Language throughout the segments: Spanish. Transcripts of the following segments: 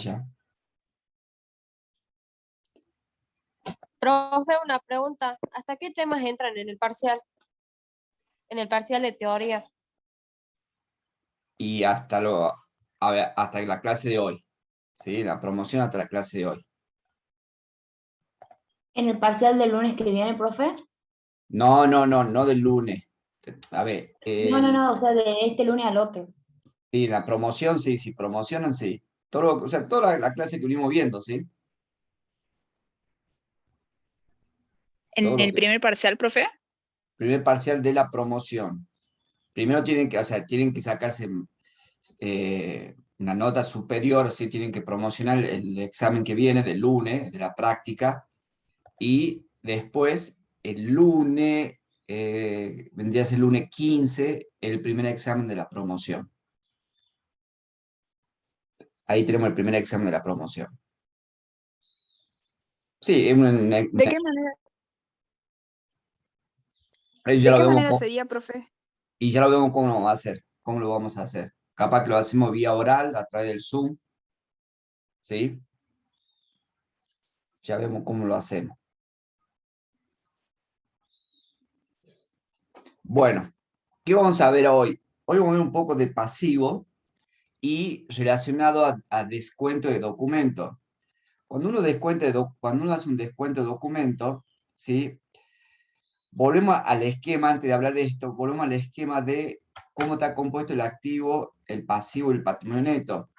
pantalla. Profe, una pregunta. ¿Hasta qué temas entran en el parcial? En el parcial de teoría. Y hasta, hasta la clase de hoy. ¿Sí? La promoción hasta la clase de hoy. ¿En el parcial del lunes que viene, profe? No del lunes. A ver, No, o sea, de este lunes al otro. sí, la promoción, sí, promocionan, sí. Todo, o sea, toda la clase que venimos viendo, ¿sí? Todo ¿En lo el primer parcial, profe? primer parcial de la promoción. Primero tienen que, o sea, tienen que sacarse una nota superior, sí, tienen que promocionar el examen que viene del lunes, de la práctica, y después el lunes, vendría a ser el lunes 15, el primer examen de la promoción. Ahí tenemos el primer examen de la promoción. Sí, es ¿De qué manera, ya lo vemos sería, profe? y ya lo vemos cómo va a hacer, cómo lo vamos a hacer. Capaz que lo hacemos vía oral, a través del Zoom, ¿sí? Ya vemos cómo lo hacemos. Bueno, ¿qué vamos a ver hoy? Hoy vamos a ver un poco de pasivo y relacionado a descuento de documento. Cuando uno hace un descuento de documento, ¿sí? Volvemos al esquema, antes de hablar de esto, volvemos al esquema de cómo está compuesto el activo, el pasivo y el patrimonio neto.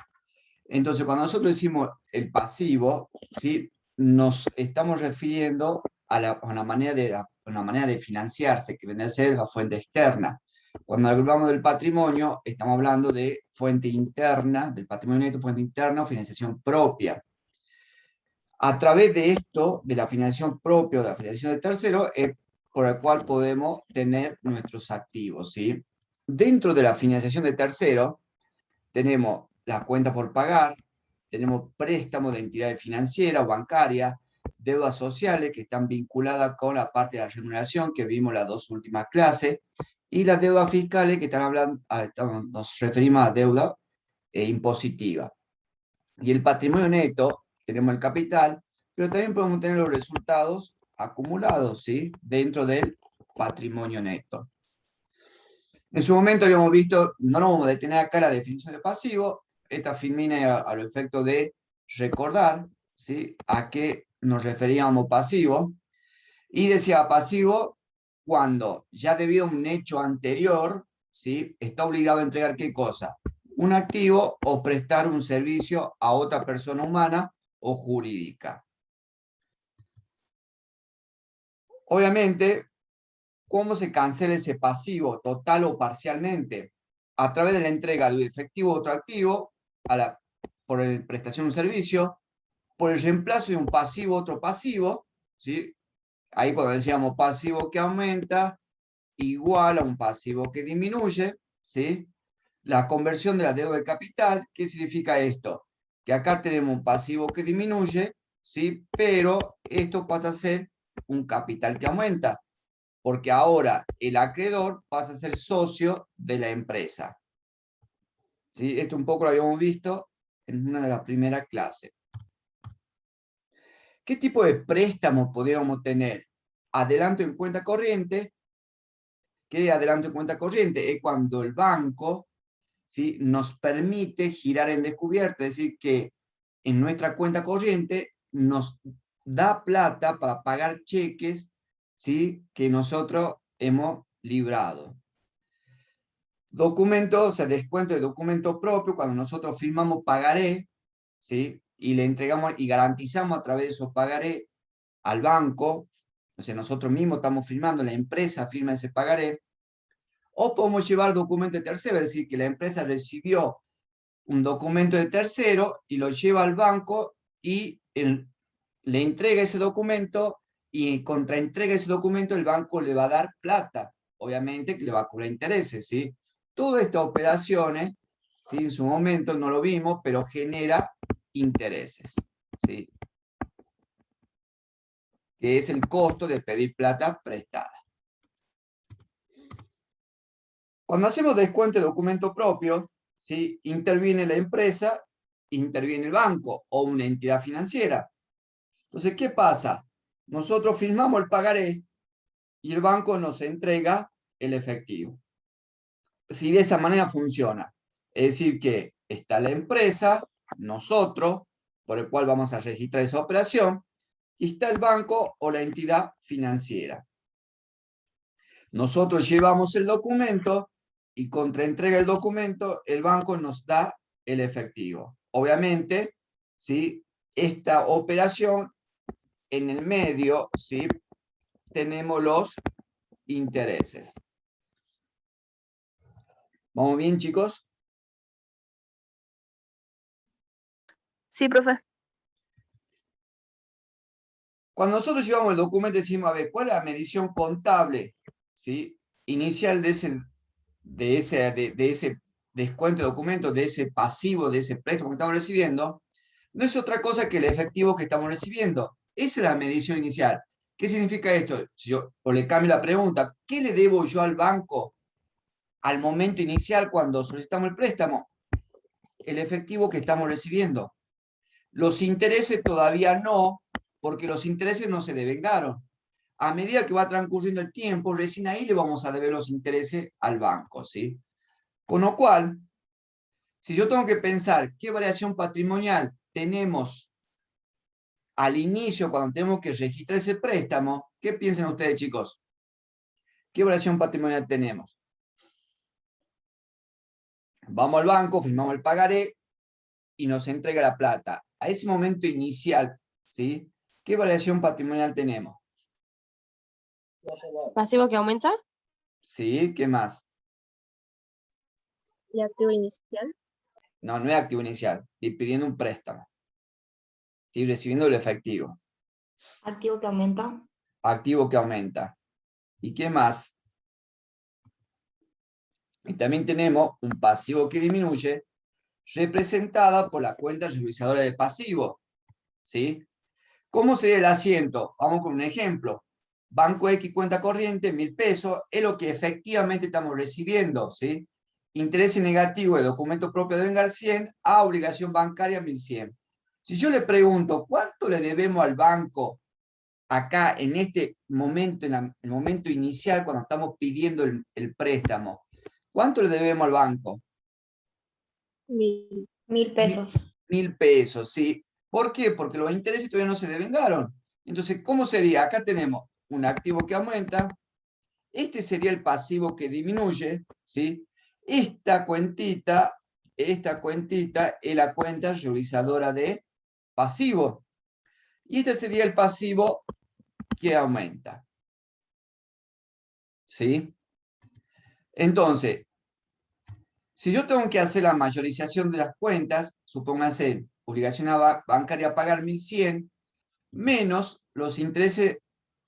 Entonces, cuando nosotros decimos el pasivo, ¿sí? Nos estamos refiriendo a una manera de financiarse, que viene a ser la fuente externa. Cuando hablamos del patrimonio, estamos hablando de fuente interna, del patrimonio neto, fuente interna o financiación propia. A través de esto, de la financiación propia o de la financiación de tercero, es por el cual podemos tener nuestros activos, ¿sí? Dentro de la financiación de tercero, tenemos la cuenta por pagar, tenemos préstamos de entidades financieras o bancarias, deudas sociales que están vinculadas con la parte de la remuneración que vimos las dos últimas clases, y las deudas fiscales que están hablando, nos referimos a deuda impositiva. Y el patrimonio neto, tenemos el capital, pero también podemos tener los resultados acumulados, ¿sí? Dentro del patrimonio neto. En su momento habíamos visto, no nos vamos a detener acá la definición de pasivo, esta filmina a los efectos de recordar, ¿sí? A qué nos referíamos pasivo, y decía pasivo cuando ya debido a un hecho anterior, ¿sí? Está obligado a entregar ¿qué cosa? Un activo o prestar un servicio a otra persona humana o jurídica. Obviamente, ¿cómo se cancela ese pasivo total o parcialmente? A través de la entrega de un efectivo a otro activo, por la prestación de un servicio, por el reemplazo de un pasivo a otro pasivo, ¿sí? Ahí cuando decíamos pasivo que aumenta, igual a un pasivo que disminuye, ¿sí? La conversión de la deuda de capital, ¿qué significa esto? Que acá tenemos un pasivo que disminuye, ¿sí? Pero esto pasa a ser un capital que aumenta, porque ahora el acreedor pasa a ser socio de la empresa. ¿Sí? Esto un poco lo habíamos visto en una de las primeras clases. ¿Qué tipo de préstamos podríamos tener? Adelanto en cuenta corriente. ¿Qué adelanto en cuenta corriente? Es cuando el banco, ¿sí? Nos permite girar en descubierto, es decir, que en nuestra cuenta corriente nos da plata para pagar cheques, ¿sí? Que nosotros hemos librado. Documento, o sea, descuento de documento propio, cuando nosotros firmamos pagaré, ¿sí? Y le entregamos y garantizamos a través de esos pagaré al banco, o sea, nosotros mismos estamos firmando, la empresa firma ese pagaré, o podemos llevar documento de tercero, es decir, que la empresa recibió un documento de tercero y lo lleva al banco y le entrega ese documento y contra entrega ese documento el banco le va a dar plata, obviamente que le va a cobrar intereses, ¿sí? Todas estas operaciones, ¿sí? En su momento no lo vimos, pero genera intereses, ¿sí? Que es el costo de pedir plata prestada. Cuando hacemos descuento de documento propio, ¿sí? Interviene la empresa interviene el banco o una entidad financiera. Entonces, ¿qué pasa? Nosotros firmamos el pagaré y el banco nos entrega el efectivo. Si de esa manera funciona, es decir, que está la empresa, nosotros, por el cual vamos a registrar esa operación, y está el banco o la entidad financiera. Nosotros llevamos el documento y contra entrega el documento, el banco nos da el efectivo. Obviamente, ¿sí? Esta operación, en el medio, ¿sí? Tenemos los intereses. ¿Vamos bien, chicos? Sí, profe. Cuando nosotros llevamos el documento decimos, a ver, ¿cuál es la medición contable, ¿sí? Inicial de ese descuento de documento, de ese pasivo, de ese préstamo que estamos recibiendo? No es otra cosa que el efectivo que estamos recibiendo. Esa es la medición inicial. ¿Qué significa esto? O le cambio la pregunta, ¿qué le debo yo al banco al momento inicial cuando solicitamos el préstamo? El efectivo que estamos recibiendo. Los intereses todavía no, porque los intereses no se devengaron. A medida que va transcurriendo el tiempo, recién ahí le vamos a deber los intereses al banco, ¿sí? Con lo cual, si yo tengo que pensar qué variación patrimonial tenemos al inicio, cuando tenemos que registrar ese préstamo, ¿qué piensan ustedes, chicos? ¿Qué variación patrimonial tenemos? Vamos al banco, firmamos el pagaré y nos entrega la plata. A ese momento inicial, ¿sí? ¿Qué variación patrimonial tenemos? ¿Pasivo que aumenta? ¿Sí? ¿Qué más? ¿Y activo inicial? No, no es activo inicial. Estoy pidiendo un préstamo. Estoy recibiendo el efectivo. Activo que aumenta. Activo que aumenta. ¿Y qué más? Y también tenemos un pasivo que disminuye, representada por la cuenta revisadora de pasivo. ¿Sí? ¿Cómo sería el asiento? Vamos con un ejemplo. Banco X, cuenta corriente, 1.000 pesos, es lo que efectivamente estamos recibiendo, ¿sí? Interés negativo de documento propio de vengar 100 a obligación bancaria 1.100. Si yo le pregunto, ¿cuánto le debemos al banco acá en este momento, en el momento inicial, cuando estamos pidiendo el préstamo? ¿Cuánto le debemos al banco? 1.000. 1.000 pesos. 1.000 pesos, ¿sí? ¿Por qué? Porque los intereses todavía no se devengaron. Entonces, ¿cómo sería? Acá tenemos un activo que aumenta, este sería el pasivo que disminuye, ¿sí? Esta cuentita es la cuenta realizadora de pasivo. Y este sería el pasivo que aumenta. ¿Sí? Entonces, si yo tengo que hacer la mayorización de las cuentas, supóngase obligación bancaria a pagar 1.100, menos los intereses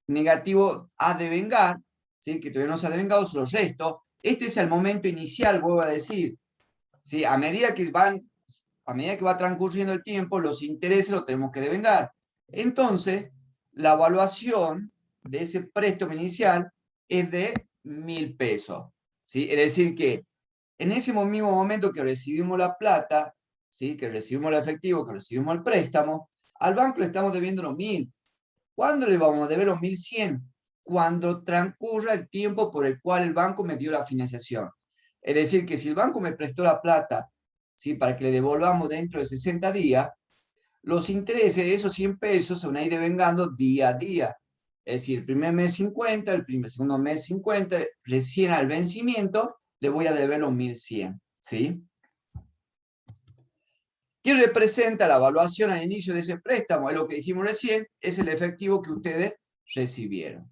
negativos a devengar, ¿sí? Que todavía no se ha devengado, se los resto. Este es el momento inicial, vuelvo a decir. ¿Sí? A medida que va transcurriendo el tiempo, los intereses los tenemos que devengar. Entonces, la evaluación de ese préstamo inicial es de 1.000 pesos. ¿Sí? Es decir que en ese mismo momento que recibimos la plata, ¿sí? Que recibimos el efectivo, que recibimos el préstamo, al banco le estamos debiendo los 1.000. ¿Cuándo le vamos a deber los 1.100? Cuando transcurra el tiempo por el cual el banco me dio la financiación. Es decir, que si el banco me prestó la plata, ¿sí? Para que le devolvamos dentro de 60 días, los intereses de esos 100 pesos se van a ir devengando día a día. Es decir, el primer mes 50, segundo mes 50, recién al vencimiento le voy a deber los 1.100. ¿Sí? ¿Qué representa la evaluación al inicio de ese préstamo? Es lo que dijimos recién, es el efectivo que ustedes recibieron.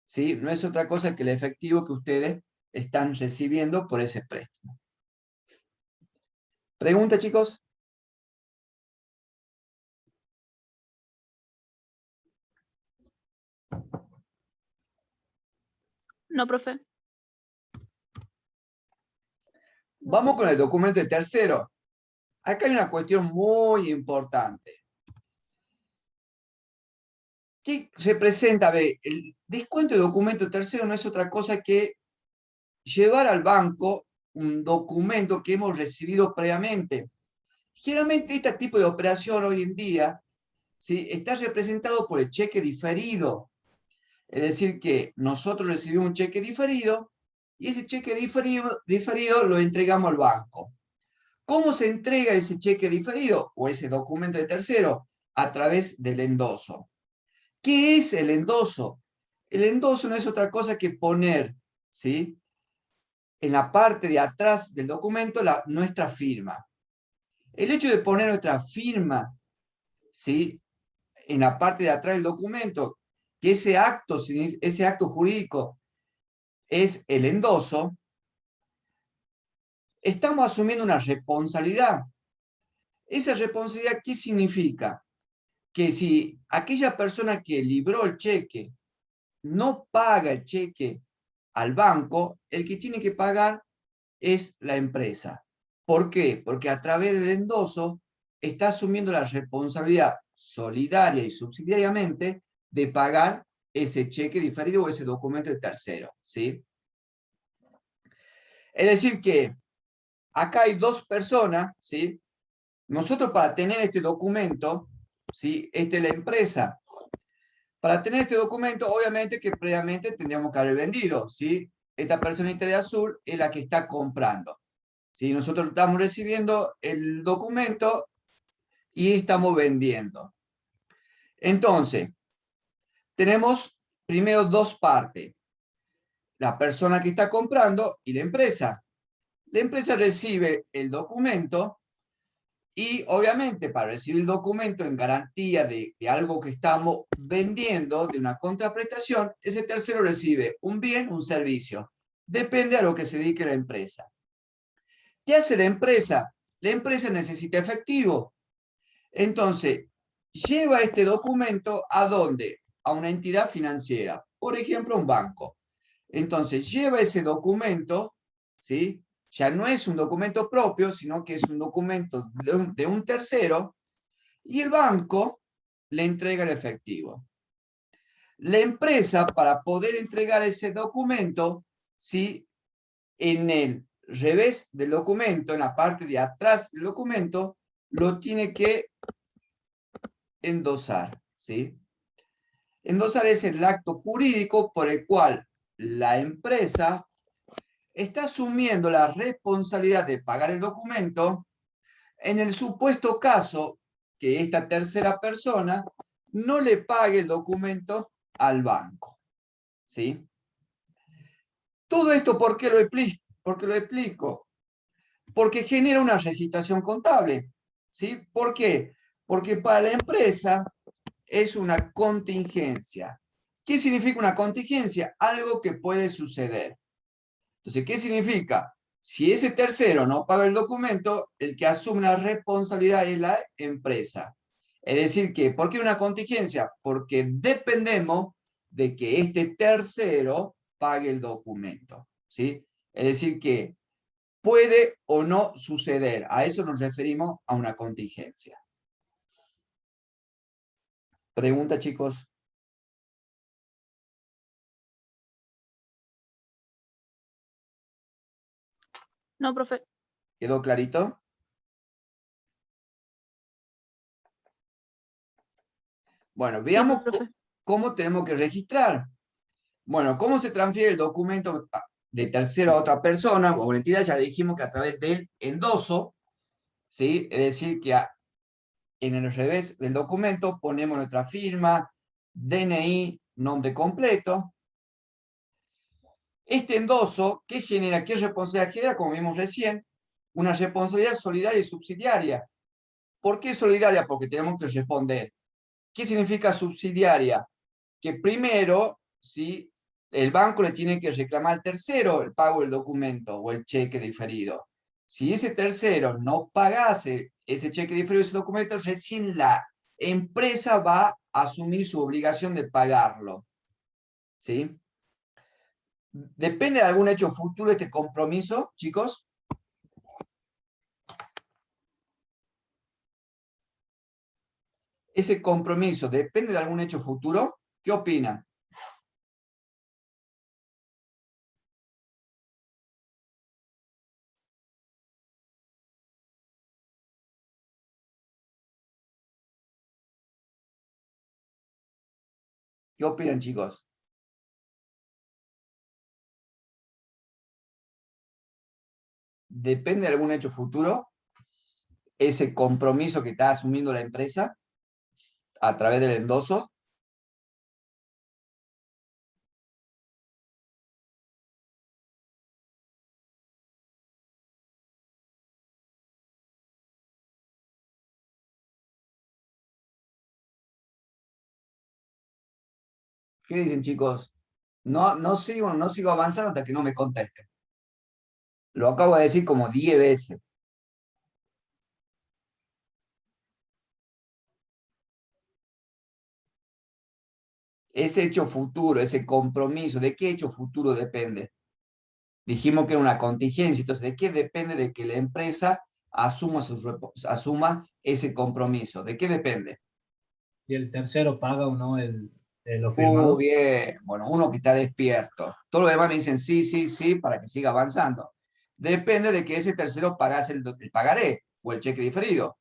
¿Sí? No es otra cosa que el efectivo que ustedes están recibiendo por ese préstamo. ¿Pregunta, chicos? No, profe. Vamos con el documento de tercero. Acá hay una cuestión muy importante. ¿Qué representa? A ver, el descuento de documento tercero no es otra cosa que llevar al banco un documento que hemos recibido previamente. Generalmente este tipo de operación hoy en día, ¿sí?, está representado por el cheque diferido. Es decir, que nosotros recibimos un cheque diferido y ese cheque diferido lo entregamos al banco. ¿Cómo se entrega ese cheque diferido o ese documento de tercero? A través del endoso. ¿Qué es el endoso? El endoso no es otra cosa que poner, ¿sí?, en la parte de atrás del documento nuestra firma. El hecho de poner nuestra firma, ¿sí?, en la parte de atrás del documento, que ese acto jurídico es el endoso, estamos asumiendo una responsabilidad. ¿Esa responsabilidad qué significa? Que si aquella persona que libró el cheque no paga el cheque al banco, el que tiene que pagar es la empresa. ¿Por qué? Porque a través del endoso está asumiendo la responsabilidad solidaria y subsidiariamente de pagar ese cheque diferido o ese documento de tercero, ¿sí? Es decir que acá hay dos personas, ¿sí? Nosotros para tener este documento, ¿sí?, esta es la empresa. Para tener este documento, obviamente que previamente tendríamos que haber vendido, ¿sí? Esta personita de azul es la que está comprando. ¿Sí? Nosotros estamos recibiendo el documento y estamos vendiendo. Entonces, tenemos primero dos partes. La persona que está comprando y la empresa. La empresa recibe el documento y obviamente para recibir el documento en garantía de algo que estamos vendiendo, de una contraprestación, ese tercero recibe un bien, un servicio. Depende a lo que se dedique la empresa. ¿Qué hace la empresa? La empresa necesita efectivo. Entonces, lleva este documento ¿a dónde? A una entidad financiera, por ejemplo, un banco. Entonces, lleva ese documento, ¿sí? Ya no es un documento propio, sino que es un documento de un tercero, y el banco le entrega el efectivo. La empresa, para poder entregar ese documento, ¿sí?, en el revés del documento, en la parte de atrás del documento, lo tiene que endosar, ¿sí? Endosar es el acto jurídico por el cual la empresa está asumiendo la responsabilidad de pagar el documento en el supuesto caso que esta tercera persona no le pague el documento al banco, ¿sí? Todo esto, ¿por qué lo explico? Porque lo explico. Porque genera una registración contable, ¿sí? ¿Por qué? Porque para la empresa es una contingencia. ¿Qué significa una contingencia? Algo que puede suceder. Entonces, ¿qué significa? Si ese tercero no paga el documento, el que asume la responsabilidad es la empresa. Es decir, que, ¿por qué una contingencia? Porque dependemos de que este tercero pague el documento, ¿sí? Es decir, que puede o no suceder. A eso nos referimos a una contingencia. Pregunta, chicos. No, profe. ¿Quedó clarito? Bueno, Sí, veamos profe. cómo tenemos que registrar. Bueno, ¿cómo se transfiere el documento de tercero a otra persona o entidad? Ya dijimos que a través del endoso, ¿sí? Es decir, que en el revés del documento ponemos nuestra firma, DNI, nombre completo. Este endoso, ¿qué genera? ¿Qué responsabilidad genera? Como vimos recién, una responsabilidad solidaria y subsidiaria. ¿Por qué solidaria? Porque tenemos que responder. ¿Qué significa subsidiaria? Que primero, ¿sí?, el banco le tiene que reclamar al tercero el pago del documento o el cheque diferido. Si ese tercero no pagase ese cheque diferido, ese documento, recién la empresa va a asumir su obligación de pagarlo, ¿sí? ¿Depende de algún hecho futuro este compromiso, chicos? ¿Ese compromiso depende de algún hecho futuro? ¿Qué opinan? ¿Qué opinan, chicos? ¿Depende de algún hecho futuro? ¿Ese compromiso que está asumiendo la empresa a través del endoso? ¿Qué dicen, chicos? No sigo avanzando hasta que no me contesten. Lo acabo de decir como 10 veces. Ese hecho futuro, ese compromiso, ¿de qué hecho futuro depende? Dijimos que era una contingencia, entonces, ¿de qué depende de que la empresa asuma ese compromiso? ¿De qué depende? Y el tercero paga o no lo firmado. Bien, bueno, uno que está despierto. Todo lo demás me dicen sí, sí, sí, para que siga avanzando. Depende de que ese tercero pagase el pagaré o el cheque diferido.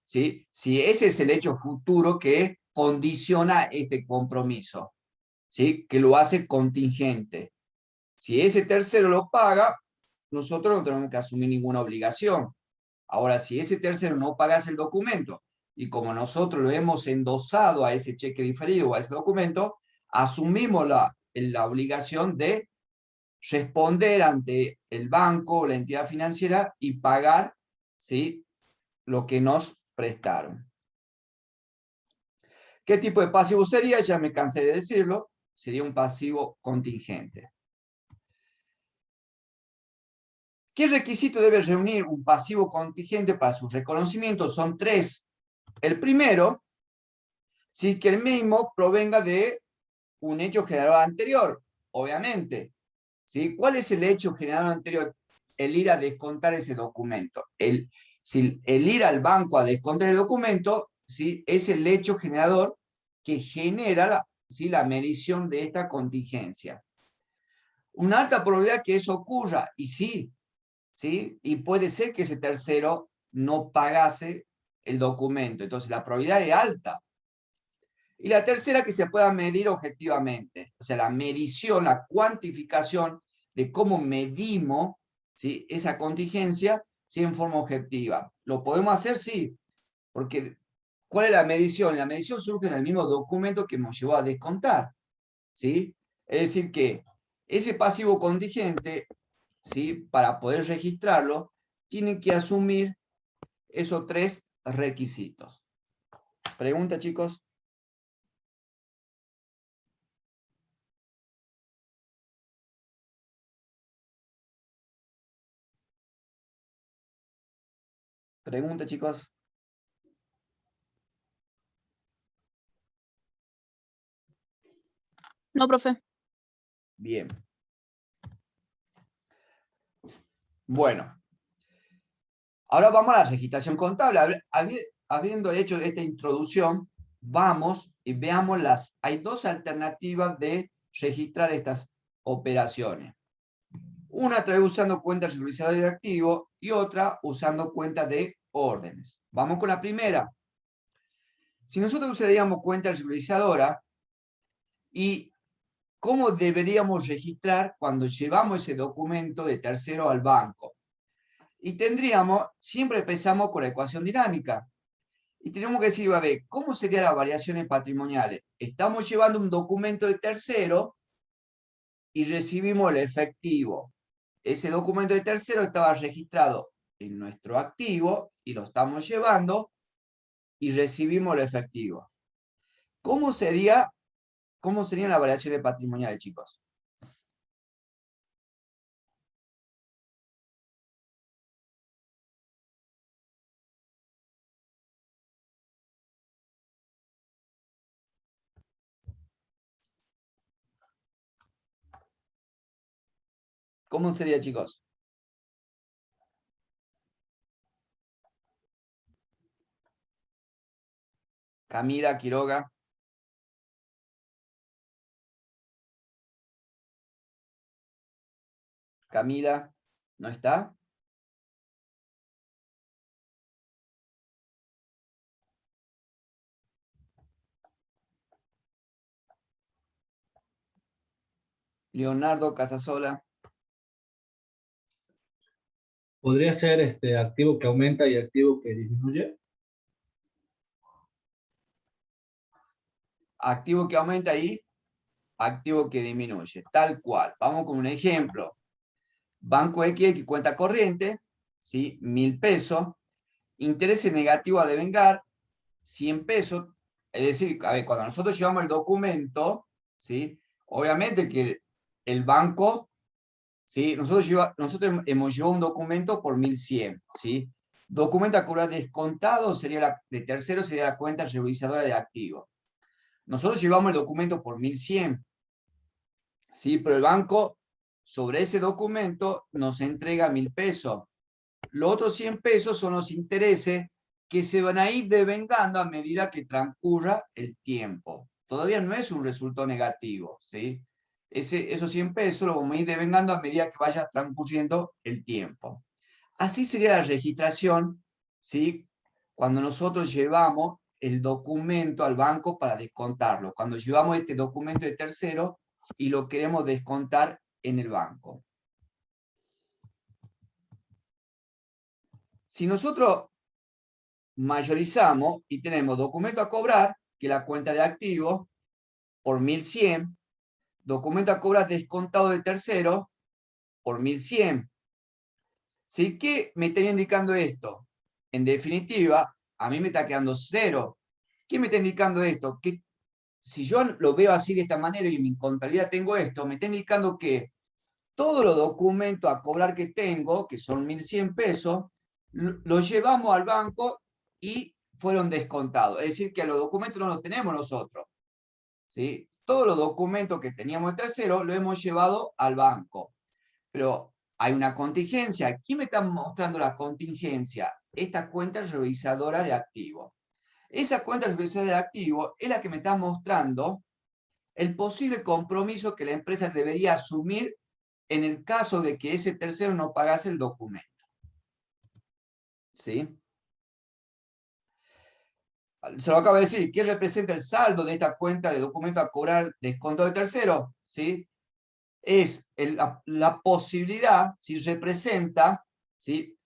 ¿Sí? Si ese es el hecho futuro que condiciona este compromiso, ¿sí? Que lo hace contingente. Si ese tercero lo paga, nosotros no tenemos que asumir ninguna obligación. Ahora, si ese tercero no pagase el documento y como nosotros lo hemos endosado a ese cheque diferido o a ese documento, asumimos la obligación de responder ante el banco o la entidad financiera y pagar, ¿sí?, lo que nos prestaron. ¿Qué tipo de pasivo sería? Ya me cansé de decirlo. Sería un pasivo contingente. ¿Qué requisito debe reunir un pasivo contingente para su reconocimiento? Son 3. El primero, sí, que el mismo provenga de un hecho generador anterior, obviamente. ¿Sí? ¿Cuál es el hecho generador anterior? El ir a descontar ese documento. El ir al banco a descontar el documento, ¿sí?, es el hecho generador que genera ¿sí?, la medición de esta contingencia. Una alta probabilidad que eso ocurra, y sí, ¿sí? Y puede ser que ese tercero no pagase el documento. Entonces, la probabilidad es alta. Y la tercera, que se pueda medir objetivamente. O sea, la medición, la cuantificación de cómo medimos, ¿sí?, esa contingencia, ¿sí?, en forma objetiva. ¿Lo podemos hacer? Sí. Porque, ¿cuál es la medición? La medición surge en el mismo documento que nos llevó a descontar, ¿sí? Es decir, que ese pasivo contingente, ¿sí?, para poder registrarlo, tiene que asumir esos 3 requisitos. ¿Pregunta, chicos? ¿Pregunta, chicos? No, profe. Bien. Bueno. Ahora vamos a la registración contable. Habiendo hecho esta introducción, vamos y veamos hay 2 alternativas de registrar estas operaciones. Una a través usando cuenta regularizadora de activo y otra usando cuenta de órdenes. Vamos con la primera. Si nosotros usaríamos cuenta regularizadora, ¿y cómo deberíamos registrar cuando llevamos ese documento de tercero al banco? Y siempre empezamos con la ecuación dinámica. Y tenemos que decir, a ver, ¿cómo serían las variaciones patrimoniales? Estamos llevando un documento de tercero y recibimos el efectivo. Ese documento de tercero estaba registrado en nuestro activo y lo estamos llevando y recibimos el efectivo. ¿Cómo serían las variaciones patrimoniales, chicos? ¿Cómo sería, chicos? Camila, Quiroga. Camila, ¿no está? Leonardo Casasola. ¿Podría ser activo que aumenta y activo que disminuye? Activo que aumenta y activo que disminuye. Tal cual. Vamos con un ejemplo. Banco X, cuenta corriente, ¿sí? 1.000 pesos. Interés negativo a devengar, 100 pesos. Es decir, a ver, cuando nosotros llevamos el documento, ¿sí? Obviamente que el banco, ¿sí? Nosotros hemos llevado un documento por 1.100, ¿sí? Documento a cobrar descontado sería de tercero sería la cuenta revisadora de activos. Nosotros llevamos el documento por 1.100, ¿sí? Pero el banco sobre ese documento nos entrega 1.000 pesos. Los otros 100 pesos son los intereses que se van a ir devengando a medida que transcurra el tiempo. Todavía no es un resultado negativo, ¿sí? Esos 100 pesos los vamos a ir devengando a medida que vaya transcurriendo el tiempo. Así sería la registración, ¿sí? Cuando nosotros llevamos el documento al banco para descontarlo. Cuando llevamos este documento de tercero y lo queremos descontar en el banco. Si nosotros mayorizamos y tenemos documento a cobrar, que es la cuenta de activos, por 1.100, documento a cobrar descontado de tercero, por 1.100. ¿Sí? ¿Qué me está indicando esto? En definitiva, a mí me está quedando cero. ¿Qué me está indicando esto? Que si yo lo veo así de esta manera y en mi contabilidad tengo esto, me está indicando que todos los documentos a cobrar que tengo, que son 1.100 pesos, los llevamos al banco y fueron descontados. Es decir, que los documentos no los tenemos nosotros, ¿sí? Todos los documentos que teníamos de tercero los hemos llevado al banco. Pero hay una contingencia. Aquí me están mostrando la contingencia. Esta cuenta revisadora de activos. Esa cuenta revisadora de activos es la que me está mostrando el posible compromiso que la empresa debería asumir en el caso de que ese tercero no pagase el documento. ¿Sí? Se lo acabo de decir. ¿Qué representa el saldo de esta cuenta de documento a cobrar desconto de tercero? ¿Sí? Es la posibilidad, si representa, ¿sí?,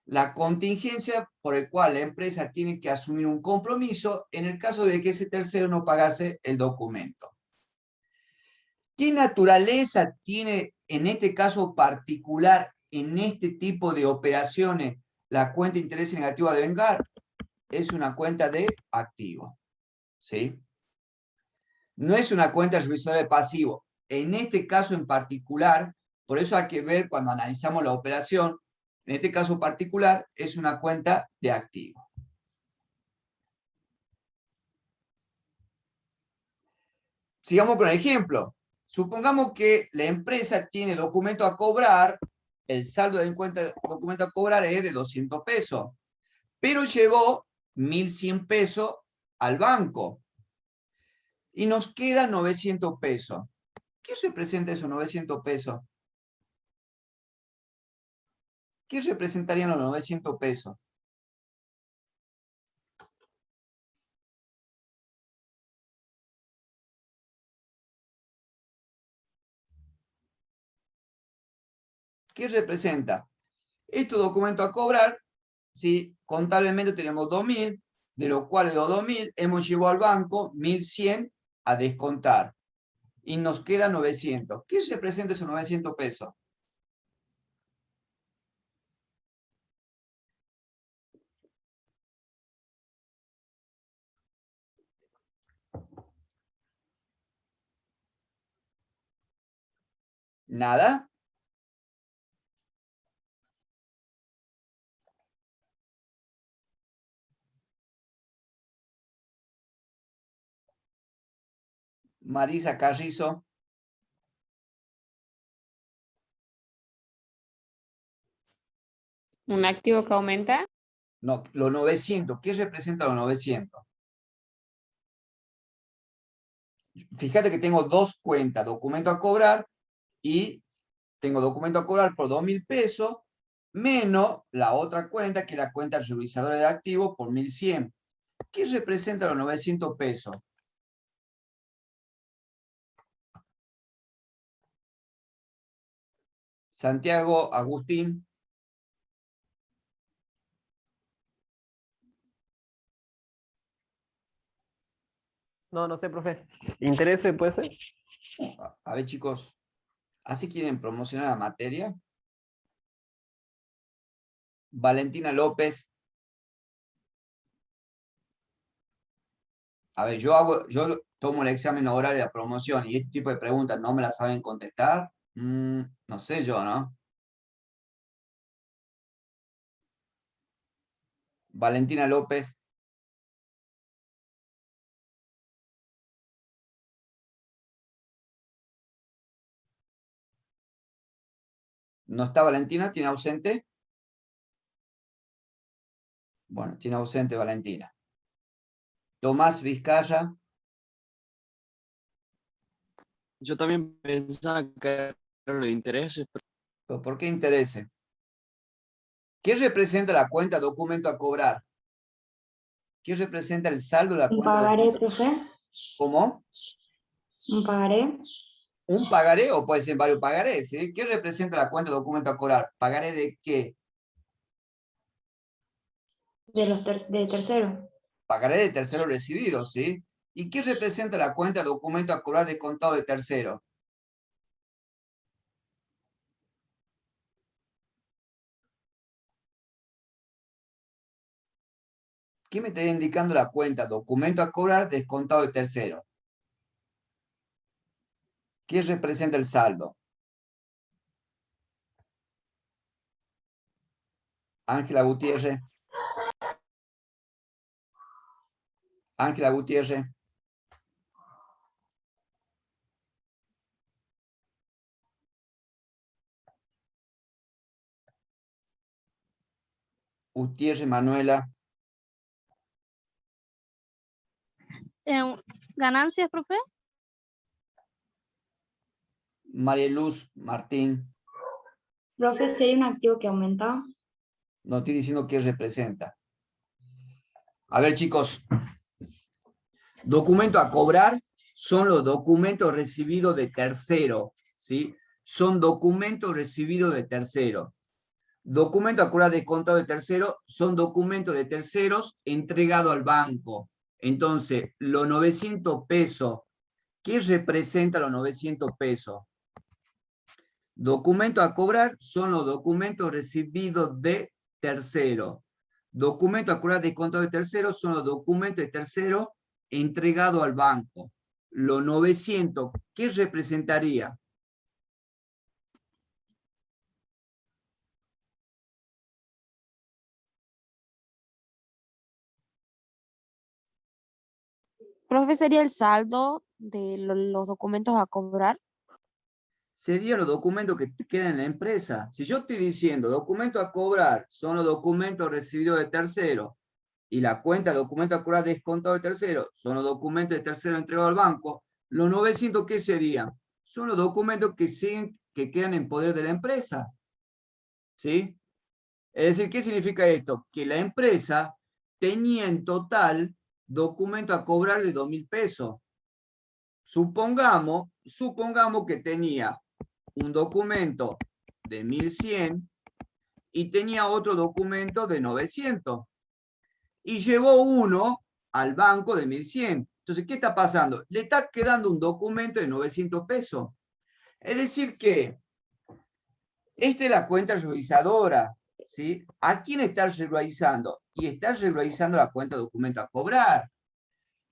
la contingencia por el cual la empresa tiene que asumir un compromiso en el caso de que ese tercero no pagase el documento. ¿Qué naturaleza tiene en este caso particular, en este tipo de operaciones, la cuenta de interés negativo a devengar? Es una cuenta de activo, ¿sí? No es una cuenta revisadora de pasivo. En este caso en particular, por eso hay que ver cuando analizamos la operación, en este caso particular es una cuenta de activo. Sigamos con el ejemplo. Supongamos que la empresa tiene documento a cobrar, el saldo de cuenta documento a cobrar es de 200 pesos, pero llevó 1.100 pesos al banco y nos quedan 900 pesos. ¿Qué representa esos 900 pesos? ¿Qué representarían los 900 pesos? ¿Qué representa? Estos documentos a cobrar, ¿sí? Contablemente tenemos 2.000, de los cuales los 2.000 hemos llevado al banco 1.100 a descontar. Y nos quedan 900. ¿Qué representa esos 900 pesos? ¿Nada? Marisa Carrizo. ¿Un activo que aumenta? No, los 900. ¿Qué representa los 900? Fíjate que tengo dos cuentas, documento a cobrar y tengo documento a cobrar por 2.000 pesos, menos la otra cuenta, que es la cuenta revisadora de activos, por 1.100. ¿Qué representa los 900 pesos? Santiago, Agustín. No, no sé, profe. ¿Interese puede ser? A ver, chicos, ¿así quieren promocionar la materia? Valentina López. A ver, yo tomo el examen oral de la promoción y este tipo de preguntas no me las saben contestar. No sé yo, ¿no? Valentina López. ¿No está Valentina? ¿Tiene ausente? Bueno, tiene ausente Valentina. Tomás Vizcaya. Yo también pensaba que era de intereses, pero ¿Pero por qué interese? ¿Qué representa la cuenta documento a cobrar? ¿Qué representa el saldo de la Un cuenta pagaré, documento? profe. ¿Cómo? Un pagaré. ¿Un pagaré o puede ser varios pagarés? ¿Sí? ¿Qué representa la cuenta documento a cobrar? ¿Pagaré de qué? De tercero. Pagaré de tercero recibido, ¿sí? ¿Y qué representa la cuenta documento a cobrar descontado de tercero? ¿Qué me estaría indicando la cuenta documento a cobrar descontado de tercero? ¿Qué representa el saldo? Ángela Gutiérrez. Ángela Gutiérrez. Gutiérrez Manuela. ¿Ganancias, profe? María Luz Martín. Profe, si hay un activo que aumenta. No estoy diciendo qué representa. A ver, chicos. Documento a cobrar son los documentos recibidos de tercero, ¿sí? Son documentos recibidos de tercero. Documento a cobrar descontado de tercero son documentos de terceros entregados al banco. Entonces, los 900 pesos, ¿qué representa los 900 pesos? Documento a cobrar son los documentos recibidos de tercero. Documento a cobrar descontado de tercero son los documentos de tercero entregados al banco. Los 900, ¿qué representaría? Profe, ¿sería el saldo de los documentos a cobrar? Serían los documentos que te quedan en la empresa. Si yo estoy diciendo documento a cobrar son los documentos recibidos de tercero y la cuenta de documento a cobrar descontado de tercero son los documentos de tercero entregados al banco, los 900, ¿qué serían? Son los documentos que quedan en poder de la empresa. ¿Sí? Es decir, ¿qué significa esto? Que la empresa tenía en total documento a cobrar de 2.000 pesos. Supongamos que tenía un documento de 1.100 y tenía otro documento de 900. Y llevó uno al banco de 1.100. Entonces, ¿qué está pasando? Le está quedando un documento de 900 pesos. Es decir que esta es la cuenta regularizadora, ¿sí? ¿A quién está regularizando? Y está regularizando la cuenta documento a cobrar.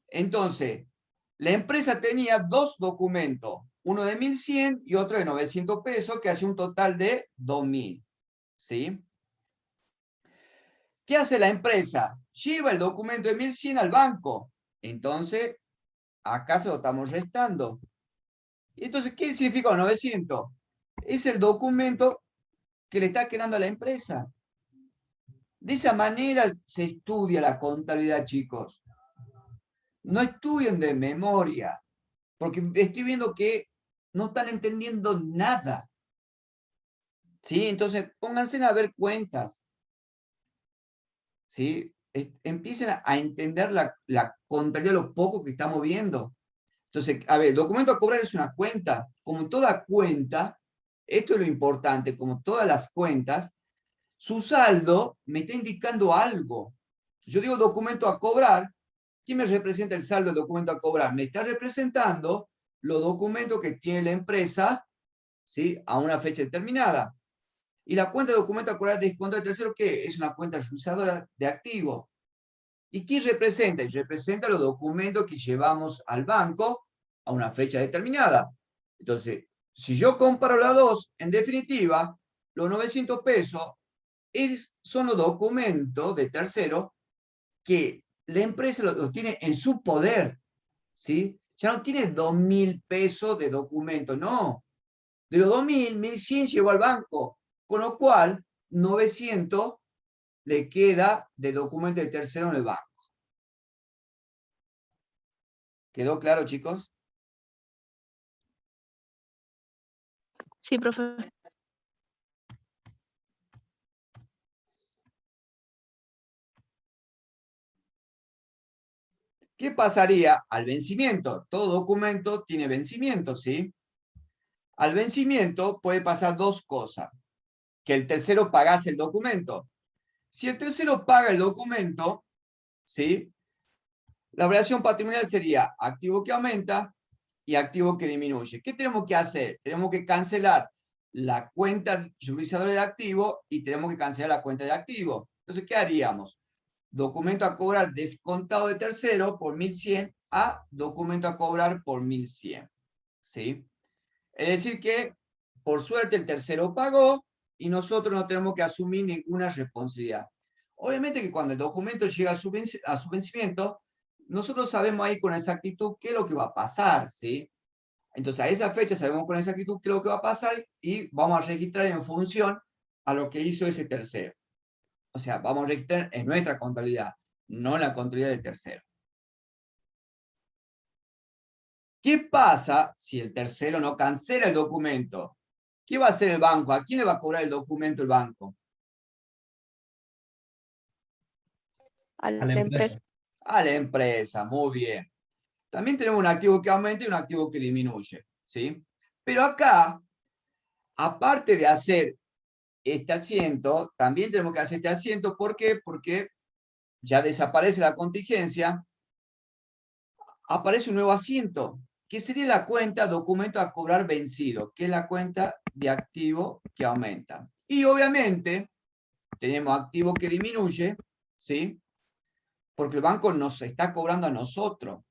Entonces, la empresa tenía dos documentos, uno de 1.100 y otro de 900 pesos, que hace un total de 2.000, ¿sí? ¿Qué hace la empresa? Lleva el documento de 1.100 al banco. Entonces, acá se lo estamos restando. Y entonces, ¿qué significa los 900? Es el documento que le está quedando a la empresa. De esa manera se estudia la contabilidad, chicos. No estudien de memoria, porque estoy viendo que no están entendiendo nada. ¿Sí? Entonces, pónganse a ver cuentas. ¿Sí? Empiecen a entender la contabilidad, lo poco que estamos viendo. Entonces, a ver, el documento a cobrar es una cuenta. Como toda cuenta, Esto es lo importante, como todas las cuentas, su saldo me está indicando algo. Yo digo documento a cobrar, ¿quién me representa el saldo del documento a cobrar? Me está representando los documentos que tiene la empresa, ¿sí?, a una fecha determinada. Y la cuenta de documento a cobrar de descuento de tercero, ¿qué? Es una cuenta realizadora de activo. ¿Y quién representa? Y representa los documentos que llevamos al banco a una fecha determinada. Entonces, si yo comparo las dos, en definitiva, los 900 pesos son los documentos de tercero que la empresa lo tiene en su poder, ¿sí? Ya no tiene 2.000 pesos de documento, no. De los 2.000, 1.100 llevó al banco, con lo cual 900 le queda de documento de tercero en el banco. ¿Quedó claro, chicos? Sí, profe. ¿Qué pasaría al vencimiento? Todo documento tiene vencimiento, ¿sí? Al vencimiento puede pasar dos cosas. Que el tercero pagase el documento. Si el tercero paga el documento, ¿sí?, la variación patrimonial sería activo que aumenta y activo que disminuye. ¿Qué tenemos que hacer? Tenemos que cancelar la cuenta jurisdiccional de activo y tenemos que cancelar la cuenta de activo. Entonces, ¿qué haríamos? Documento a cobrar descontado de tercero por 1.100 a documento a cobrar por 1.100. ¿Sí? Es decir que, por suerte, el tercero pagó y nosotros no tenemos que asumir ninguna responsabilidad. Obviamente que cuando el documento llega a su vencimiento, nosotros sabemos ahí con exactitud qué es lo que va a pasar, ¿sí? Entonces, a esa fecha sabemos con exactitud qué es lo que va a pasar y vamos a registrar en función a lo que hizo ese tercero. O sea, vamos a registrar en nuestra contabilidad, no en la contabilidad del tercero. ¿Qué pasa si el tercero no cancela el documento? ¿Qué va a hacer el banco? ¿A quién le va a cobrar el documento el banco? A la A la empresa. empresa. A la empresa, muy bien. También tenemos un activo que aumenta y un activo que disminuye, ¿sí? Pero acá, aparte de hacer este asiento, también tenemos que hacer este asiento. ¿Por qué? Porque ya desaparece la contingencia, aparece un nuevo asiento, que sería la cuenta documento a cobrar vencido, que es la cuenta de activo que aumenta. Y obviamente tenemos activo que disminuye, ¿sí?, porque el banco nos está cobrando a nosotros.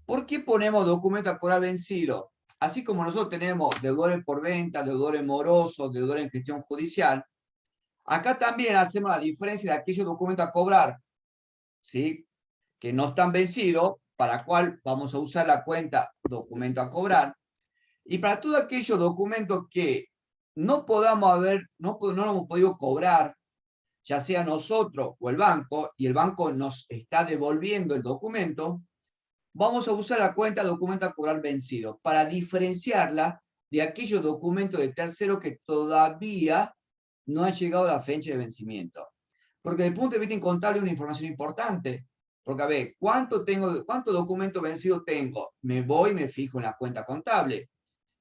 ¿Por qué ponemos documento a cobrar vencido? Así como nosotros tenemos deudores por venta, deudores morosos, deudores en gestión judicial, acá también hacemos la diferencia de aquellos documentos a cobrar, ¿sí?, que no están vencidos, para cual vamos a usar la cuenta documento a cobrar, y para todos aquellos documentos que no hemos podido cobrar, ya sea nosotros o el banco, y el banco nos está devolviendo el documento, vamos a usar la cuenta documento a cobrar vencido para diferenciarla de aquellos documentos de tercero que todavía no han llegado a la fecha de vencimiento. Porque desde el punto de vista contable es una información importante. Porque, a ver, ¿cuánto documento vencido tengo? Me voy y me fijo en la cuenta contable.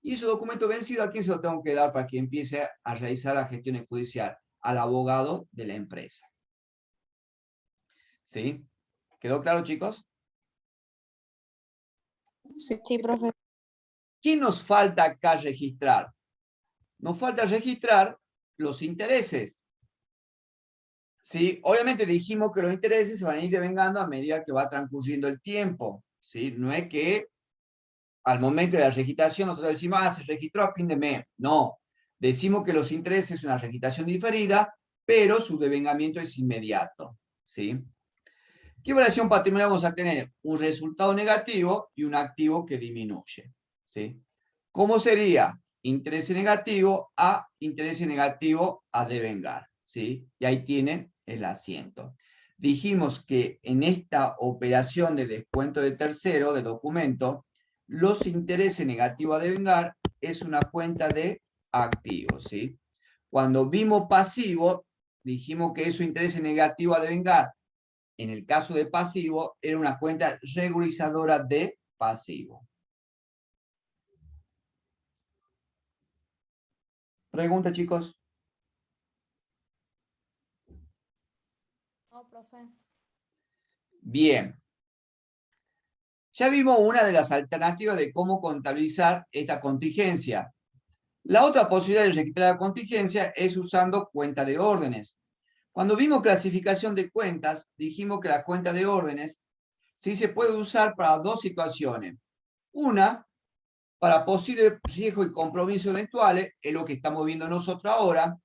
Y ese documento vencido, ¿a quién se lo tengo que dar para que empiece a realizar la gestión judicial? Al abogado de la empresa. ¿Sí? ¿Quedó claro, chicos? Sí, profe. ¿Qué nos falta acá registrar? Nos falta registrar los intereses. ¿Sí? Obviamente dijimos que los intereses se van a ir devengando a medida que va transcurriendo el tiempo. ¿Sí? No es que al momento de la registración nosotros decimos, se registró a fin de mes. No. Decimos que los intereses es una registración diferida, pero su devengamiento es inmediato. ¿Sí? ¿Qué variación patrimonial vamos a tener? Un resultado negativo y un activo que disminuye. ¿Sí? ¿Cómo sería? Interés negativo a devengar. ¿Sí? Y ahí tienen el asiento. Dijimos que en esta operación de descuento de tercero, de documento, los intereses negativos a devengar es una cuenta de activos. ¿Sí? Cuando vimos pasivo, dijimos que eso interés negativo a devengar, en el caso de pasivo, era una cuenta regularizadora de pasivo. Pregunta, chicos. No, profe. Bien. Ya vimos una de las alternativas de cómo contabilizar esta contingencia. La otra posibilidad de registrar la contingencia es usando cuenta de órdenes. Cuando vimos clasificación de cuentas, dijimos que la cuenta de órdenes sí se puede usar para dos situaciones. Una, para posibles riesgos y compromisos eventuales, es lo que estamos viendo nosotros ahora.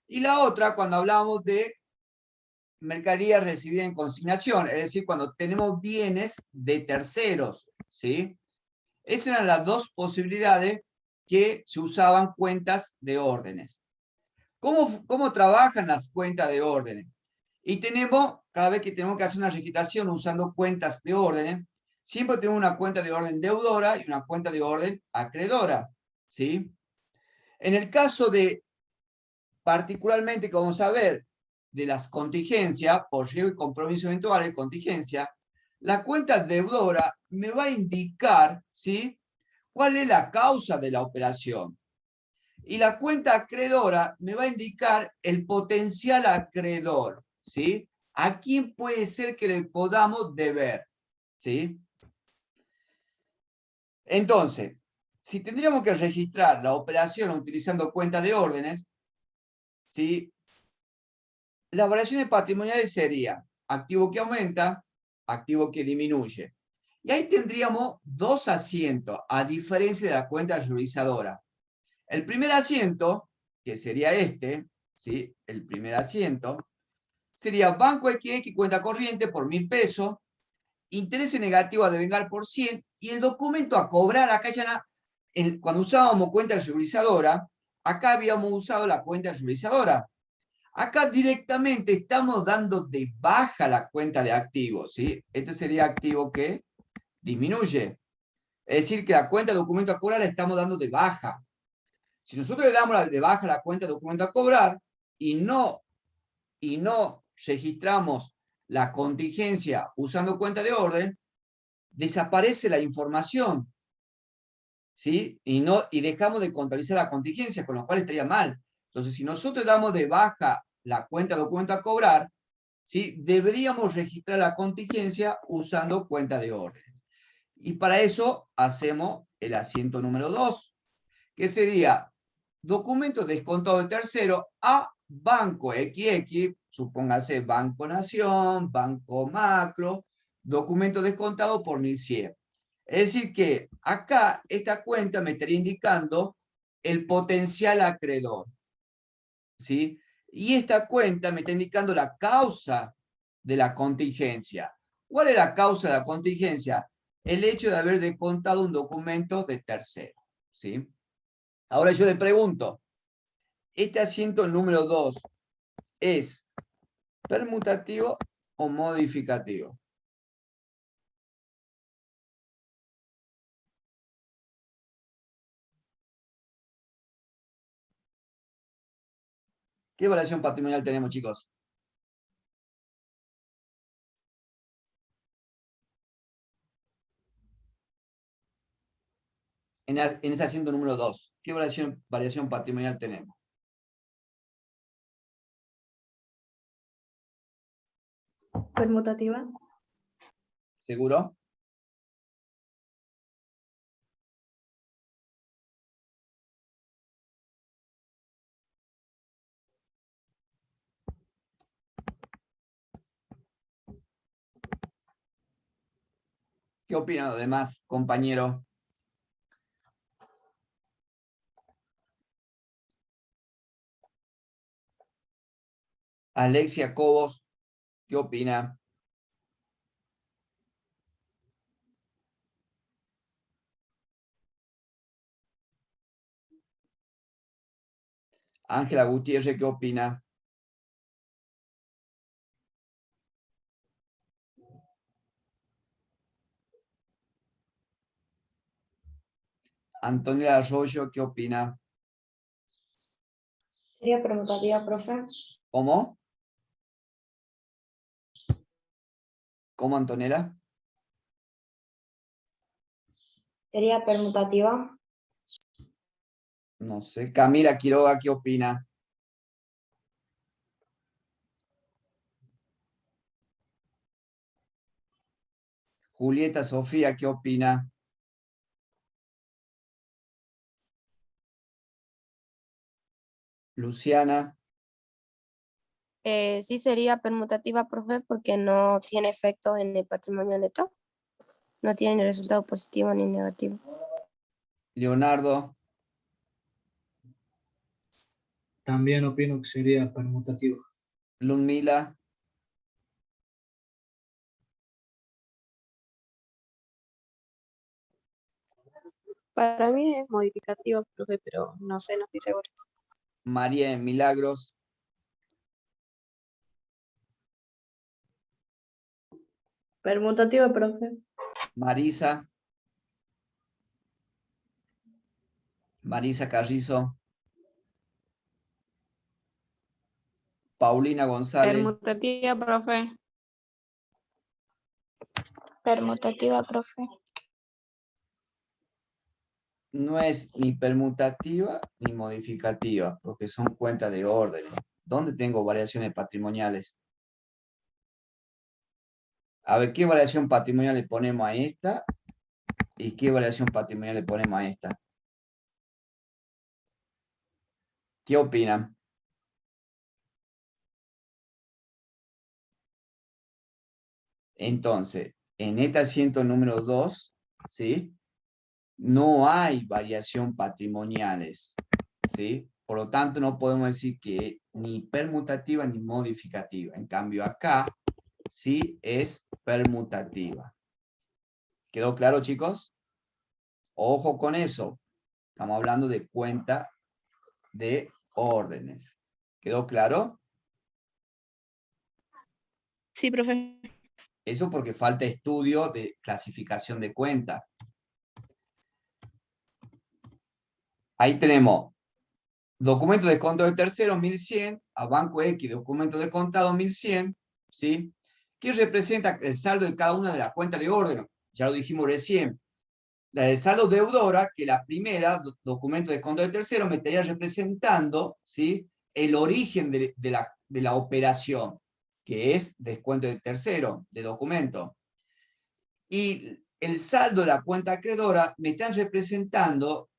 Y la otra, cuando hablamos de mercadería recibida en consignación, es decir, cuando tenemos bienes de terceros, ¿sí? Esas eran las dos posibilidades que se usaban cuentas de órdenes. ¿Cómo trabajan las cuentas de órdenes? Y tenemos, cada vez que tenemos que hacer una registración usando cuentas de órdenes, siempre tenemos una cuenta de orden deudora y una cuenta de orden acreedora, ¿sí? En el caso de, particularmente, que vamos a ver, de las contingencias, por riesgo y compromiso eventual de contingencia, la cuenta deudora me va a indicar, ¿sí?, cuál es la causa de la operación. Y la cuenta acreedora me va a indicar el potencial acreedor, ¿sí? ¿A quién puede ser que le podamos deber? ¿Sí? Entonces, si tendríamos que registrar la operación utilizando cuenta de órdenes, ¿sí?, las variaciones patrimoniales serían activo que aumenta, activo que disminuye. Y ahí tendríamos dos asientos, a diferencia de la cuenta realizadora. El primer asiento, que sería este, ¿sí?, el primer asiento, sería Banco XX, cuenta corriente por 1.000 pesos, interés negativo a devengar por 100, y el documento a cobrar, acá ya, cuando usábamos cuenta regularizadora, acá habíamos usado la cuenta regularizadora. Acá directamente estamos dando de baja la cuenta de activos, ¿sí? Este sería activo que disminuye. Es decir, que la cuenta de documento a cobrar la estamos dando de baja. Si nosotros le damos de baja la cuenta de documento a cobrar y no registramos la contingencia usando cuenta de orden, desaparece la información, ¿sí? Y dejamos de contabilizar la contingencia, con lo cual estaría mal. Entonces, si nosotros damos de baja la cuenta de documento a cobrar, ¿sí?, deberíamos registrar la contingencia usando cuenta de orden. Y para eso hacemos el asiento número 2, que sería documento descontado de tercero a Banco XX, supóngase Banco Nación, Banco Macro, documento descontado por 1.100. Es decir que acá esta cuenta me estaría indicando el potencial acreedor, ¿sí? Y esta cuenta me está indicando la causa de la contingencia. ¿Cuál es la causa de la contingencia? El hecho de haber descontado un documento de tercero, ¿sí? Ahora yo le pregunto, ¿este asiento número 2 es permutativo o modificativo? ¿Qué variación patrimonial tenemos, chicos? En ese asiento número 2, ¿qué variación patrimonial tenemos? Permutativa. ¿Seguro? ¿Qué opinan los demás, compañero? Alexia Cobos, ¿qué opina? Ángela Gutiérrez, ¿qué opina? Antonio Arroyo, ¿qué opina? Sería permutativa, profe. ¿Cómo? ¿Cómo, Antonella? Sería permutativa. No sé. Camila Quiroga, ¿qué opina? Julieta Sofía, ¿qué opina? Luciana. Sí sería permutativa, profe, porque no tiene efecto en el patrimonio neto. No tiene ni resultado positivo ni negativo. Leonardo. También opino que sería permutativo. Ludmila. Para mí es modificativo, profe, pero no sé, no estoy segura. María en Milagros. Permutativa, profe. Marisa. Marisa Carrizo. Paulina González. Permutativa, profe. Permutativa, profe. No es ni permutativa ni modificativa, porque son cuentas de orden. ¿Dónde tengo variaciones patrimoniales? A ver, ¿qué variación patrimonial le ponemos a esta? ¿Y qué variación patrimonial le ponemos a esta? ¿Qué opinan? Entonces, en este asiento número 2, ¿sí? No hay variación patrimoniales, ¿sí? Por lo tanto, no podemos decir que ni permutativa ni modificativa. En cambio, acá sí es permutativa. ¿Quedó claro, chicos? Ojo con eso. Estamos hablando de cuenta de órdenes. ¿Quedó claro? Sí, profe. Eso porque falta estudio de clasificación de cuenta. Ahí tenemos documento de descontado de tercero 1100, a Banco X documento de contado 1100, ¿sí? Que representa el saldo de cada una de las cuentas de orden. Ya lo dijimos recién. La de saldo deudora, que la primera, documento de descontado de tercero, me estaría representando, ¿sí? El origen de la operación, que es descuento de tercero, de documento. Y el saldo de la cuenta acreedora me están representando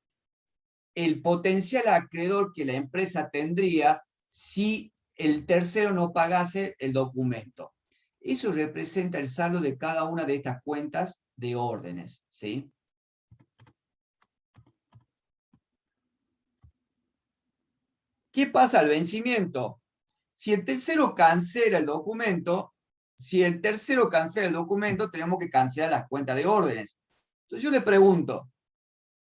el potencial acreedor que la empresa tendría si el tercero no pagase el documento. Eso representa el saldo de cada una de estas cuentas de órdenes, ¿sí? ¿Qué pasa al vencimiento? Si el tercero cancela el documento, tenemos que cancelar las cuentas de órdenes. Entonces yo le pregunto,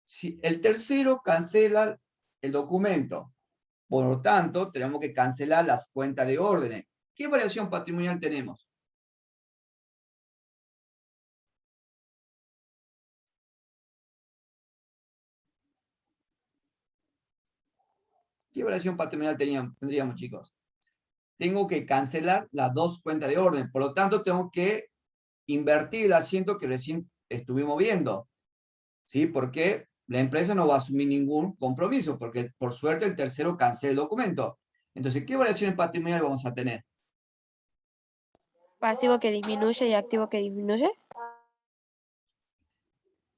si el tercero cancela el documento, por lo tanto, tenemos que cancelar las cuentas de órdenes. ¿Qué variación patrimonial tenemos? ¿Qué variación patrimonial tendríamos, chicos? Tengo que cancelar las dos cuentas de orden. Por lo tanto, tengo que invertir el asiento que recién estuvimos viendo. ¿Sí? Porque la empresa no va a asumir ningún compromiso, porque por suerte el tercero cancela el documento. Entonces, ¿qué variaciones patrimoniales vamos a tener? Pasivo que disminuye y activo que disminuye.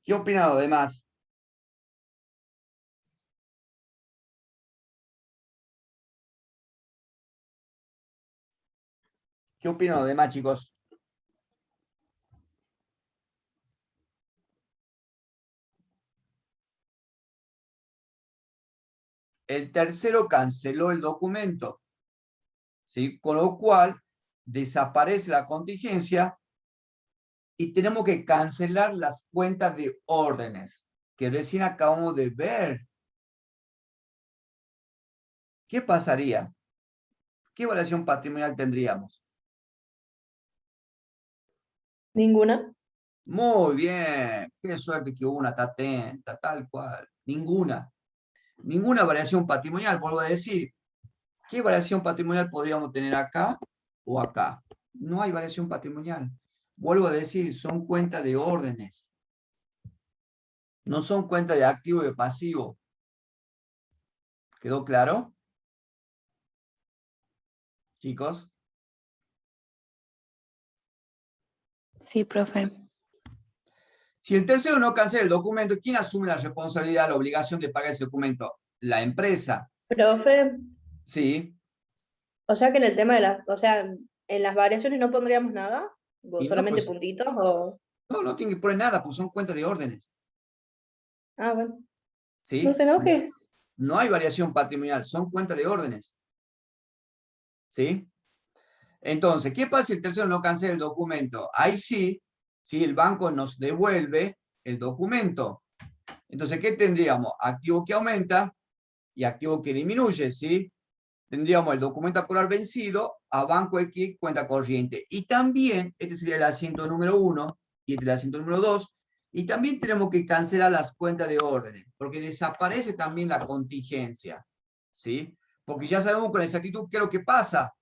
¿Qué opinan los demás? ¿Qué opinan los demás, chicos? El tercero canceló el documento, ¿sí? Con lo cual desaparece la contingencia y tenemos que cancelar las cuentas de órdenes que recién acabamos de ver. ¿Qué pasaría? ¿Qué variación patrimonial tendríamos? Ninguna. Muy bien, qué suerte que hubo una, está atenta, tal cual. Ninguna. Ninguna variación patrimonial, vuelvo a decir. ¿Qué variación patrimonial podríamos tener acá o acá? No hay variación patrimonial. Vuelvo a decir, son cuentas de órdenes. No son cuentas de activo y de pasivo. ¿Quedó claro? Chicos. Sí, profe. Si el tercero no cancela el documento, ¿quién asume la responsabilidad, la obligación de pagar ese documento? La empresa. Profe, Sí. o sea que en el tema de o sea, en las variaciones no pondríamos nada, o Y no, solamente pues, puntitos, o... no tiene que poner nada, pues son cuentas de órdenes. Ah, bueno, ¿Sí? no se enoje. No hay variación patrimonial, son cuentas de órdenes. ¿Sí? Entonces, ¿qué pasa si el tercero no cancela el documento? Ahí sí, el banco nos devuelve el documento. Entonces, ¿qué tendríamos? Activo que aumenta y activo que disminuye, ¿sí? Tendríamos el documento a cobrar vencido a banco X, cuenta corriente. Y también, este sería el asiento número 1 y este el asiento número 2. Y también tenemos que cancelar las cuentas de órdenes, porque desaparece también la contingencia, ¿sí? Porque ya sabemos con exactitud qué es lo que pasa.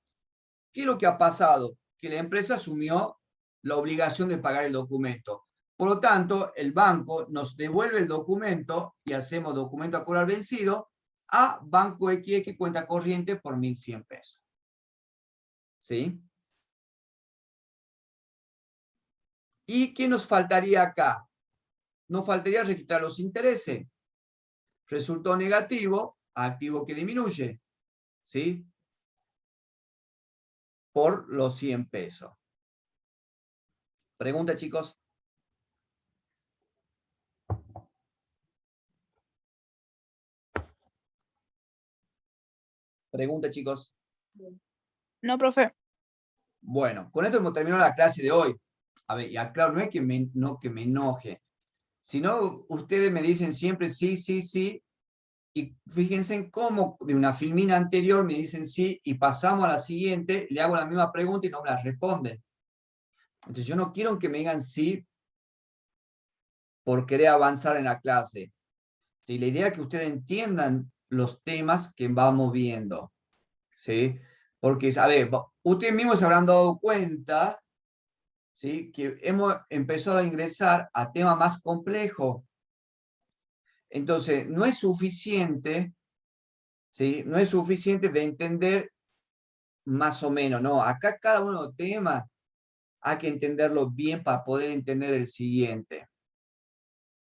¿Qué es lo que ha pasado? Que la empresa asumió la obligación de pagar el documento. Por lo tanto, el banco nos devuelve el documento y hacemos documento a cobrar vencido a Banco XX cuenta corriente por 1.100 pesos. ¿Sí? ¿Y qué nos faltaría acá? Nos faltaría registrar los intereses. Resultó negativo, activo que disminuye. ¿Sí? Por los 100 pesos. ¿Pregunta, chicos? Pregunta, chicos. No, profe. Bueno, con esto hemos terminado la clase de hoy. A ver, y aclaro, no es que me enoje, sino ustedes me dicen siempre sí, sí, sí, y fíjense en cómo de una filmina anterior me dicen sí, y pasamos a la siguiente, le hago la misma pregunta y no me la responden. Entonces yo no quiero que me digan sí por querer avanzar en la clase. ¿Sí? La idea es que ustedes entiendan los temas que vamos viendo. ¿Sí? Porque, a ver, ustedes mismos se habrán dado cuenta, ¿sí? Que hemos empezado a ingresar a temas más complejos. Entonces, no es suficiente, ¿sí? No es suficiente de entender más o menos, no. Acá cada uno de los temas hay que entenderlo bien para poder entender el siguiente.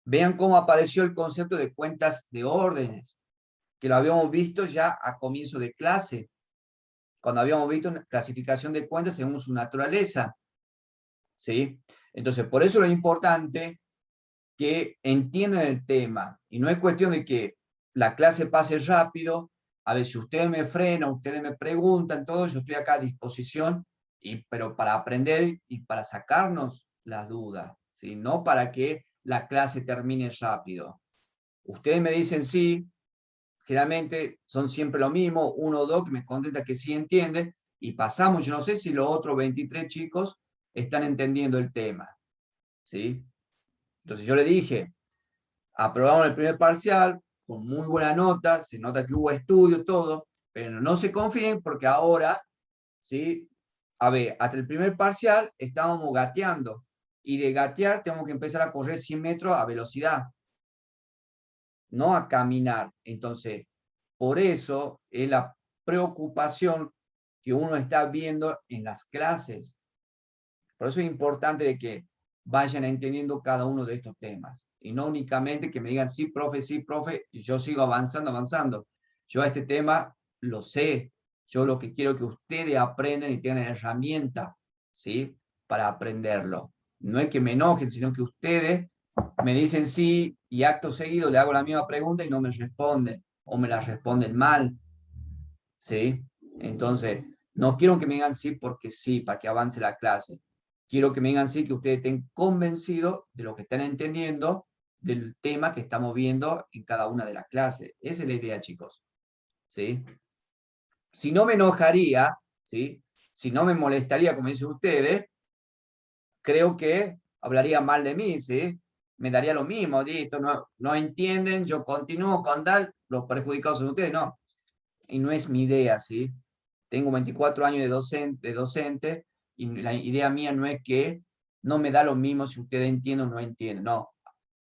Vean cómo apareció el concepto de cuentas de órdenes, que lo habíamos visto ya a comienzo de clase, cuando habíamos visto una clasificación de cuentas según su naturaleza. ¿Sí? Entonces, por eso es importante que entiendan el tema. Y no es cuestión de que la clase pase rápido. A ver, si ustedes me frenan, ustedes me preguntan, todo, yo estoy acá a disposición, pero para aprender y para sacarnos las dudas, ¿sí? No para que la clase termine rápido. Ustedes me dicen sí, generalmente son siempre lo mismo, uno o dos que me contesta que sí entiende, y pasamos, yo no sé si los otros 23 chicos están entendiendo el tema, ¿sí? Entonces yo le dije, aprobamos el primer parcial, con muy buena nota, se nota que hubo estudio, todo, pero no se confíen porque ahora, ¿sí? A ver, hasta el primer parcial estábamos gateando, y de gatear tenemos que empezar a correr 100 metros a velocidad, no a caminar. Entonces, por eso es la preocupación que uno está viendo en las clases. Por eso es importante de que vayan entendiendo cada uno de estos temas. Y no únicamente que me digan, sí, profe, y yo sigo avanzando. Yo este tema lo sé. Yo lo que quiero es que ustedes aprendan y tengan herramientas, ¿sí? Para aprenderlo. No es que me enojen, sino que ustedes me dicen sí y acto seguido le hago la misma pregunta y no me responden. O me la responden mal, ¿sí? Entonces, no quiero que me digan sí porque sí, para que avance la clase. Quiero que me digan sí, que ustedes estén convencidos de lo que están entendiendo del tema que estamos viendo en cada una de las clases. Esa es la idea, chicos. ¿Sí? Si no me enojaría, ¿sí? Si no me molestaría, como dicen ustedes, creo que hablaría mal de mí, ¿sí? Me daría lo mismo, listo, no entienden, yo continúo con tal, los perjudicados son ustedes, no. Y no es mi idea, ¿sí? Tengo 24 años de docente y la idea mía no es que no me da lo mismo si ustedes entienden o no entienden, no.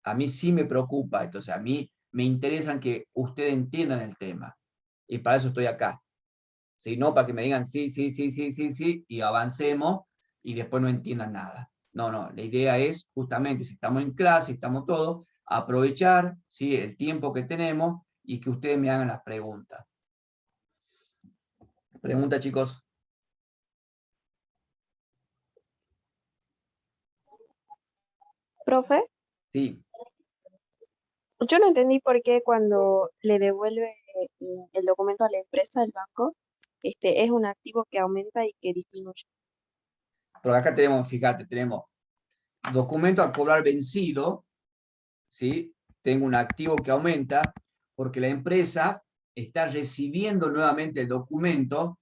A mí sí me preocupa, entonces a mí me interesa que ustedes entiendan el tema. Y para eso estoy acá. ¿Sí? No para que me digan sí, sí, sí, sí, sí, sí, y avancemos y después no entiendan nada. No, no, la idea es justamente, si estamos en clase, estamos todos, aprovechar, ¿sí?, el tiempo que tenemos y que ustedes me hagan las preguntas. Pregunta, chicos. Profe, Sí. yo no entendí por qué cuando le devuelve el documento a la empresa, el banco, es un activo que aumenta y que disminuye. Pero acá tenemos, fíjate, tenemos documento a cobrar vencido, ¿sí? Tengo un activo que aumenta porque la empresa está recibiendo nuevamente el documento,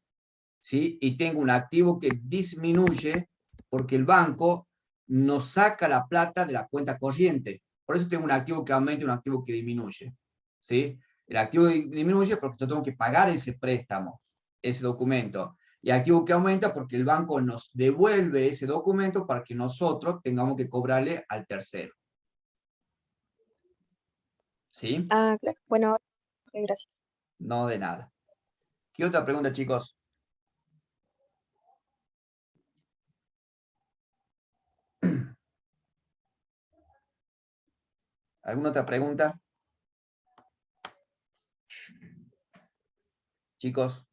¿sí? Y tengo un activo que disminuye porque el banco nos saca la plata de la cuenta corriente. Por eso tengo un activo que aumenta y un activo que disminuye, ¿sí? El activo disminuye porque yo tengo que pagar ese préstamo, ese documento. Y el activo que aumenta porque el banco nos devuelve ese documento para que nosotros tengamos que cobrarle al tercero. ¿Sí? Ah, claro. Bueno, ok, gracias. No, de nada. ¿Qué otra pregunta, chicos? ¿Alguna otra pregunta? Chicos.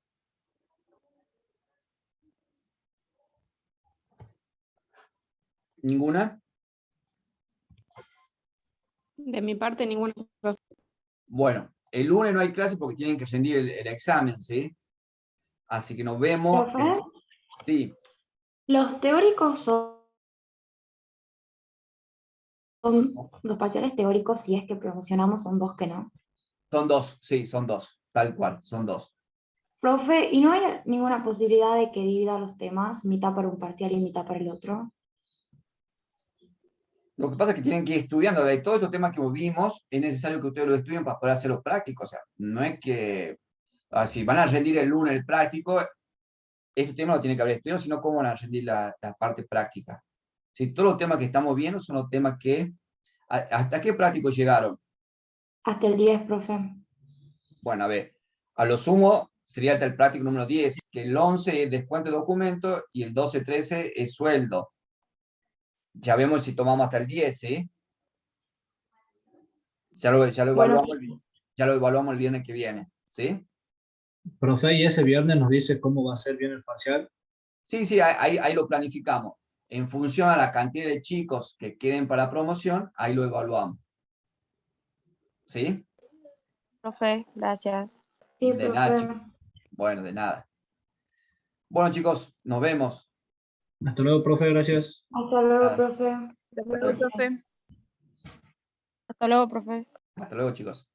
¿Ninguna? De mi parte, ninguna. Bueno, el lunes no hay clase porque tienen que rendir el examen, ¿sí? Así que nos vemos. Profe, Sí, los teóricos son los parciales teóricos, si es que promocionamos, son dos que no. son dos, sí, son dos, tal cual, son dos. Profe, ¿y no hay ninguna posibilidad de que divida los temas, mitad para un parcial y mitad para el otro? Lo que pasa es que tienen que ir estudiando, de todos estos temas que vimos, es necesario que ustedes lo estudien para poder hacerlos prácticos. O sea, no es que, si van a rendir el lunes el práctico, este tema lo tienen que haber estudiado, sino cómo van a rendir la parte práctica. Si todos los temas que estamos viendo son los temas que, ¿hasta qué prácticos llegaron? Hasta el 10, profe. Bueno, a ver, a lo sumo sería hasta el práctico número 10, que el 11 es descuento de documento y el 12-13 es sueldo. Ya vemos si tomamos hasta el 10, ¿sí? Ya lo Bueno, evaluamos el viernes que viene, ¿sí? Profe, y ese viernes nos dice cómo va a ser bien el parcial. Sí, sí, ahí lo planificamos. En función a la cantidad de chicos que queden para la promoción, ahí lo evaluamos. ¿Sí? Profe, gracias. sí, De nada, profe. chicos. Bueno, de nada. Bueno, chicos, nos vemos. Hasta luego, profe, gracias. Hasta luego, Ah, profe. Hasta luego, profe. Hasta luego, profe. Hasta luego, chicos.